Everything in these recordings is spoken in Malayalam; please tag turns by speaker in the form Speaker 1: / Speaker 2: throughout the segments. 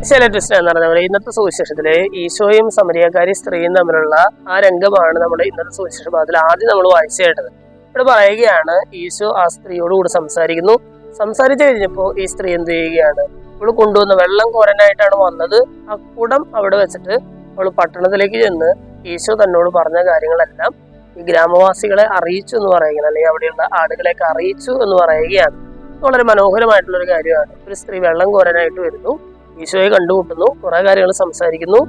Speaker 1: ചില ട്വിസ്റ്റ് എന്ന് പറഞ്ഞാൽ ഇന്നത്തെ സുവിശേഷത്തില് ഈശോയും സമരിയക്കാരി സ്ത്രീയും തമ്മിലുള്ള ആ രംഗമാണ് നമ്മുടെ ഇന്നത്തെ സുവിശേഷ ഭാഗത്തിൽ ആദ്യം നമ്മൾ വായിച്ചു കേട്ടത്. ഇവിടെ പറയുകയാണ്, ഈശോ ആ സ്ത്രീയോട് കൂടി സംസാരിക്കുന്നു. സംസാരിച്ചു കഴിഞ്ഞപ്പോ ഈ സ്ത്രീ എന്ത് ചെയ്യുകയാണ്, അവള് കൊണ്ടുവന്ന വെള്ളം കോരാനായിട്ടാണ് വന്നത്. ആ കുടം അവിടെ വെച്ചിട്ട് അവള് പട്ടണത്തിലേക്ക് ചെന്ന് ഈശോ തന്നോട് പറഞ്ഞ കാര്യങ്ങളെല്ലാം ഈ ഗ്രാമവാസികളെ അറിയിച്ചു എന്ന് പറയുകയാണ്, അല്ലെങ്കിൽ അവിടെയുള്ള ആളുകളെയൊക്കെ അറിയിച്ചു എന്ന് പറയുകയാണ്. വളരെ മനോഹരമായിട്ടുള്ള ഒരു കാര്യമാണ്. ഒരു സ്ത്രീ വെള്ളം കോരാനായിട്ട് വരുന്നു, ഈശോയെ കണ്ടുമുട്ടുന്നു, കുറെ കാര്യങ്ങൾ സംസാരിക്കുന്നു.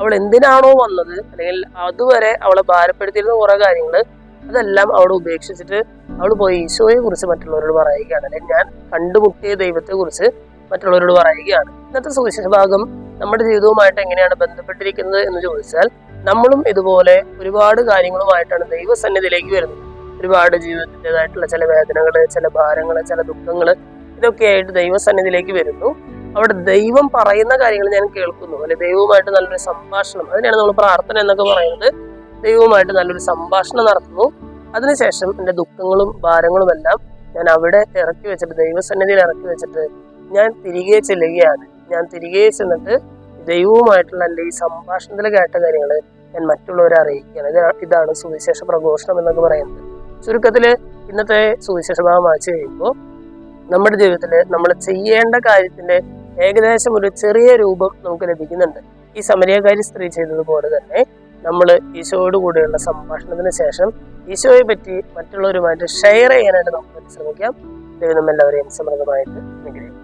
Speaker 1: അവൾ എന്തിനാണോ വന്നത്, അല്ലെങ്കിൽ അതുവരെ അവളെ ഭാരപ്പെടുത്തിയിരുന്ന കുറെ കാര്യങ്ങൾ, അതെല്ലാം അവിടെ ഉപേക്ഷിച്ചിട്ട് അവൾ പോയി ഈശോയെ കുറിച്ച് മറ്റുള്ളവരോട് പറയുകയാണ്, അല്ലെങ്കിൽ ഞാൻ കണ്ടുമുട്ടിയ ദൈവത്തെ കുറിച്ച് മറ്റുള്ളവരോട് പറയുകയാണ്. ഇന്നത്തെ സുവിശേഷ ഭാഗം നമ്മുടെ ജീവിതവുമായിട്ട് എങ്ങനെയാണ് ബന്ധപ്പെട്ടിരിക്കുന്നത് എന്ന് ചോദിച്ചാൽ, നമ്മളും ഇതുപോലെ ഒരുപാട് കാര്യങ്ങളുമായിട്ടാണ് ദൈവസന്നിധിയിലേക്ക് വരുന്നത്. ഒരുപാട് ജീവിതത്തിൻ്റെതായിട്ടുള്ള ചില വേദനകള്, ചില ഭാരങ്ങള്, ചില ദുഃഖങ്ങള്, ഇതൊക്കെയായിട്ട് ദൈവസന്നിധിയിലേക്ക് വരുന്നു. അവിടെ ദൈവം പറയുന്ന കാര്യങ്ങൾ ഞാൻ കേൾക്കുന്നു, അല്ലെ ദൈവവുമായിട്ട് നല്ലൊരു സംഭാഷണം, അതിനാണ് നമ്മൾ പ്രാർത്ഥന എന്നൊക്കെ പറയുന്നത്. ദൈവവുമായിട്ട് നല്ലൊരു സംഭാഷണം നടത്തുന്നു. അതിനുശേഷം എൻ്റെ ദുഃഖങ്ങളും ഭാരങ്ങളും എല്ലാം ഞാൻ അവിടെ ഇറക്കി വെച്ചിട്ട്, ദൈവസന്നിധിയിൽ ഇറക്കി വെച്ചിട്ട് ഞാൻ തിരികെ ചെല്ലുകയാണ്. ഞാൻ തിരികെ ചെന്നിട്ട് ദൈവവുമായിട്ടുള്ള എൻ്റെ ഈ സംഭാഷണത്തിൽ കേട്ട കാര്യങ്ങൾ ഞാൻ മറ്റുള്ളവരെ അറിയിക്കുകയാണ്. ഇതാണ് സുവിശേഷ പ്രഘോഷണം എന്നൊക്കെ പറയുന്നത്. ചുരുക്കത്തില് ഇന്നത്തെ സുവിശേഷ ഭാഗം വായിച്ചു കഴിയുമ്പോൾ നമ്മുടെ ജീവിതത്തിൽ നമ്മൾ ചെയ്യേണ്ട കാര്യത്തിന്റെ ഏകദേശം ഒരു ചെറിയ രൂപം നമുക്ക് ലഭിക്കുന്നുണ്ട്. ഈ സമരിയക്കാരി സ്ത്രീ ചെയ്തതുപോലെ തന്നെ നമ്മൾ ഈശോയോട് കൂടെയുള്ള സംഭാഷണത്തിന് ശേഷം ഈശോയെ പറ്റി മറ്റുള്ളവരുമായിട്ട് ഷെയർ ചെയ്യാനായിട്ട് നമുക്ക് ശ്രമിക്കാം. ദൈവം എല്ലാവരെയും സമൃദ്ധമായിട്ട് അനുഗ്രഹിക്കും.